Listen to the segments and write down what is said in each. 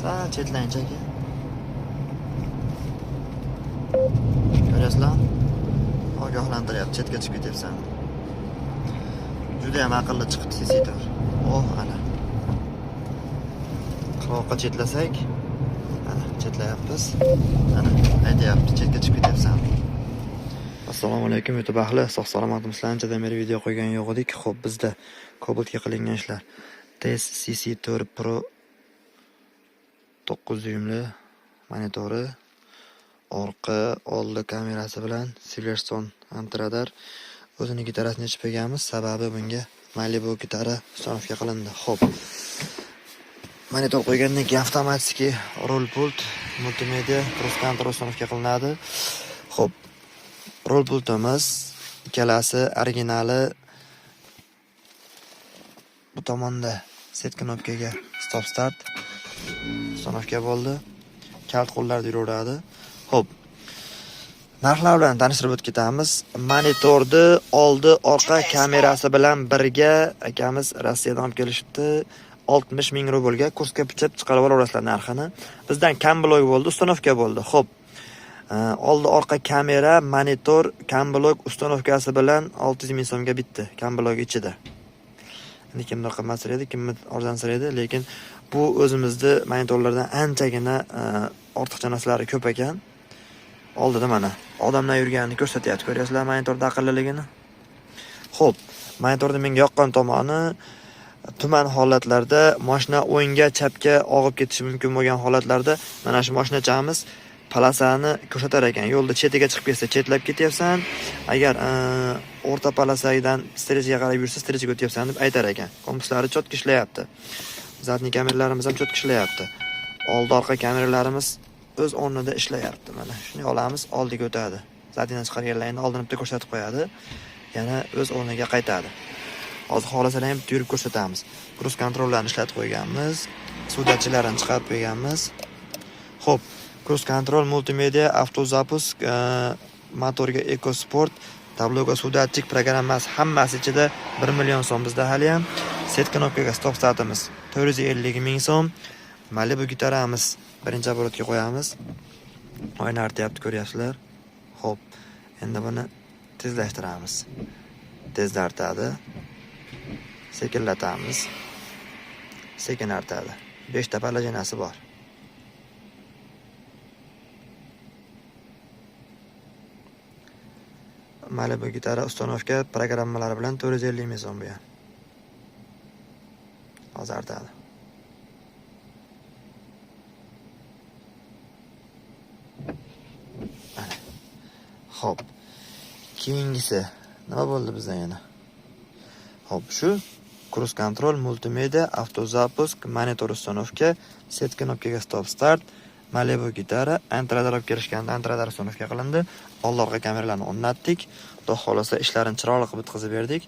Sal chetlanchaki. Ko'rasizlar? Ogohlantiryapti, chetga chiqib ketyapsan. Juda ham aqlli chiqibdi sesitor. Oh, ana. Qirg'oqqa chetlasak, ana chetlayapmiz. Ana, aytayapti, chetga chiqib ketyapsan. Assalomu alaykum YouTube ahli. Sog' salomatmisizlar? Anchadan beri video qo'ygan yo'q edik. Xo'p, bizda Cobaltga qilingan ishlar. TES CC4 Pro 9 dyumli monitori, orqa oldi kamerasi bilan Silverstone Antradar o'zini gitarasini yechib qo'yganmiz. Sababi bunga Malibu gitara uстановка qilindi. Xo'p. Monitor qo'ygandan keyin avtomatik rol pult, multimedia, cross control uстановка qilinadi. Xo'p. Rol pultimiz ikkalasi originali. Bu tomonda set knopkaga stop start uстановка bo'ldi. Kalt qo'llarda yuraveradi. Xo'p. Narxlar bilan tanishtirib o'tib ketamiz. Monitorni oldi orqa kamerasi bilan birga akamiz Rossiyadan olib kelishibdi. 60 ming rublga kursga pichib chiqarib olasizlar narxini. Bizdan kamblok bo'ldi, uстановка bo'ldi. Xo'p. Oldi orqa kamera, monitor, kamblok uстановкасы bilan 600 ming so'mga bitdi. Kamblok ichida. Kimdir qimmatsir edi, kimdir arzonsir edi, lekin bu o'zimizda monitorlardan anchagina ortiqcha narsalari ko'p ekan. Oldida mana odamlar yurganini ko'rsatyapti. Ko'ryapsizlar monitorda aqlliligini. Xo'p, monitorda menga yoqqan tomoni tuman holatlarda mashina o'ngga, chapga og'ib ketishi mumkin bo'lgan holatlarda mana shu mashinachamiz palasani ko'rsatar ekan. Yo'lda chetiga chiqib ketsa, chetlab ketyapsan. Agar o'rta palasadan strechaga qarab yursa, strechaga o'tyapsan deb aytar ekan. Kompuslari cho'tki ishlayapti. Zadniy kameralarimiz ham cho'tki ishlayapti. Oldi orqa kameralarimiz o'z o'rnida ishlayapti. Mana shuni olamiz, oldiga o'tadi. Zadnidan chiqarganlarni oldin bitta ko'rsatib qo'yadi. Yana o'z o'rniga qaytadi. Hozir xohlasalar ham yurib ko'rsatamiz. Cruise kontrollarni ishlatib qo'yganmiz. Suvdachilarni chiqarib qo'yganmiz. Xo'p, cruise control, multimedia, avtozapusk, motorga EcoSport, tabloga suvdatchik programmasi hammasi ichida 1 million so'm bizda hali ham. Set knopkaga stop startimiz 450 ming so'm. Malibu gitaramiz birinchi oborotga qo'yamiz. Oyna artyapti, ko'ryapsizlar. Xo'p, endi buni tezlashtiramiz. Tezda artadi. Sekinlatamiz. Sekin artadi. 5 ta palajanasi bor. Malibu gitara uстановка programmalari bilan 450 ming so'm bu ham. Hozir artadi. Mana. Xo'p. Keyingisi nima bo'ldi bizda yana? Xo'p, shu cruise control, multimedia, avtozapusk, monitor uстановка, set knopkaga stop start, Malibu gitara, Antradar olib kelishganda Antradar uстановка qilindi. Oldi orqa kameralarni o'rnatdik. Xudo xolasa ishlarini chiroyli qilib bitkazib berdik.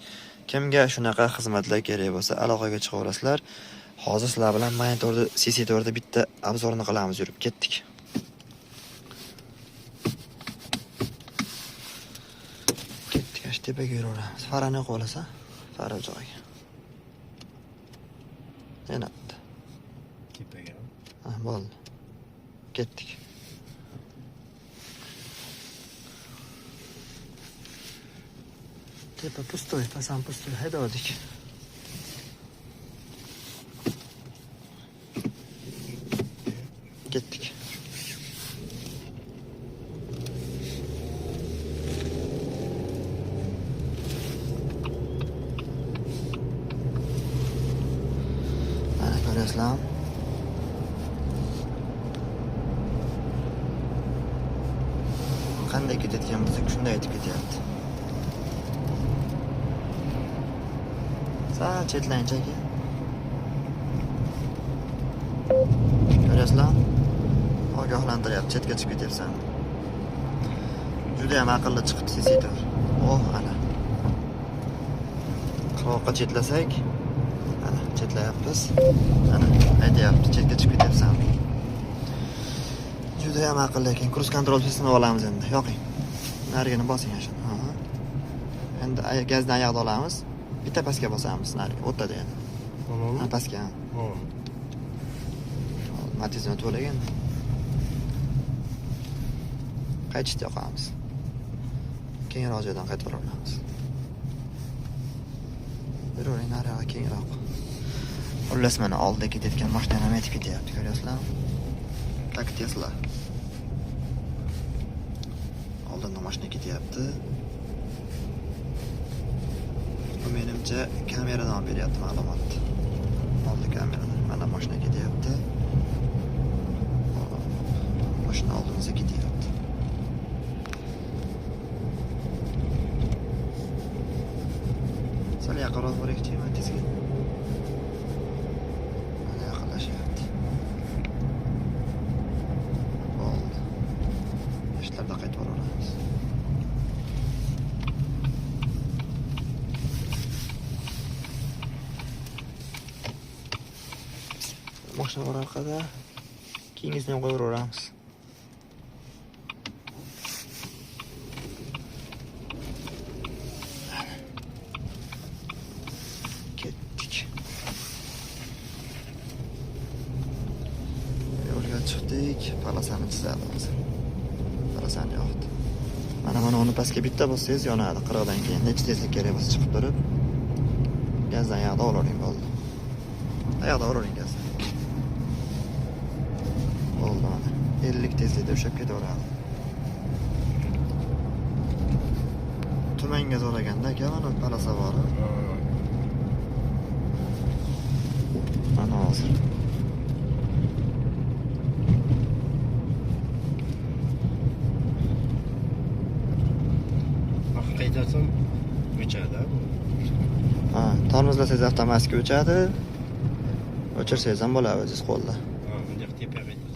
Kimga shunaqa xizmatlar kerak bo'lsa, aloqaga chiqaverasizlar. Hozir sizlar bilan monitorda CC4da bitta obzorni qilamiz, yurib ketdik. Ketdik, ash tepaga yuraveramiz. Farani qo'lasa, fara joyiga. Yana bitta. Tepaga. Ha, bo'ldi. Ketdik. Tepa pustoy, pasan pustoy, haydadik. Ketdik. Mana ko'rasizlar. Qanday ketayotgan bo'lsak, shunday aytib ketyapti. Sal chetlanchaki. Ko'rasizlar? Ogohlantiryapti, chetga chiqib ketyapsan. Juda ham aqlli chiqibdi sesitor. Oh, ana. Qirg'oqqa chetlasak, ana chetlayapmiz. Ana aytayapti, chetga chiqib ketyapsan. Juda ham aqlli ekan. Cruise control testini olamiz endi. Yoqing. Narigini bosing asha. Endi gazdan oyoqda olamiz. Bitta pastga bosamiz, nariga o'tadi endi. Ha, pastga. Matizni to'lagan. Qaytishda yoqamiz. Kengroq joydan qaytib olamiz. Birovning naryoqqa kengroq. Xullas mana oldida ketayotgan mashina ham yetib ketyapti, ko'ryapsizlarmi? Tak Tesla. Oldinda mashina ketyapti. Bu menimcha kameradan beryapti ma'lumotni. Oldi kameradan. Mana mashina ketyapti. Mashina oldimizga ketyapti. Sal yaqinroq boraylik-chi, Matizga. Mana yaqinlashyapti. Bo'ldi. Ishlarda qaytib boramiz. Mashina bor orqada. Keyingisini ham qo'yib yuboramiz. Ketdik. Yo'lga chiqdik. Palasani chizamiz. Palasani yoqdi. Mana uni pastga bitta bossangiz yonadi. 40 dan keyin necha tezlik kerak bo'lsa chiqib turib. Gazdan yoqda olavering bo'ldi. Yoqda olavering gazdan. Bo'ldi mana. 50 tezlikda ushlab ketaveradi. Tumanga zo'raganda aka mana palasa bor. Mana hozir. Qaytarsam o'chadi. Ha, tormozlasangiz avtomatik o'chadi. O'chirsangiz ham bo'ladi o'zingiz qo'lda. Ha, bunday tepaga qaytasan.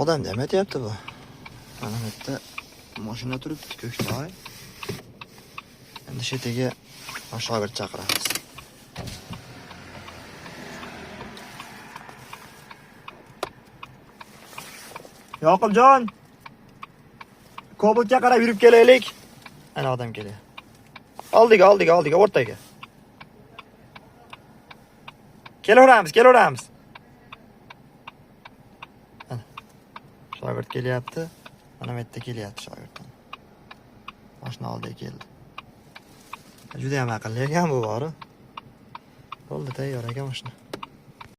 Odam demayapti bu. Mana bu yerda mashina turibdi, Ko'ktoy. Endi shu yerga shogird chaqiramiz. Yoqubjon. Kobultga qarab yurib kelaylik. Ana odam kelyapti. Oldiga, o'rtaga. Kelaveramiz. Ana. Shogird kelyapti. Mana bu yerda kelyapti shogird. Mashina oldiga keldi. Juda ham aqlli ekan bu bori. Bo'ldi, tayyor ekan mashina.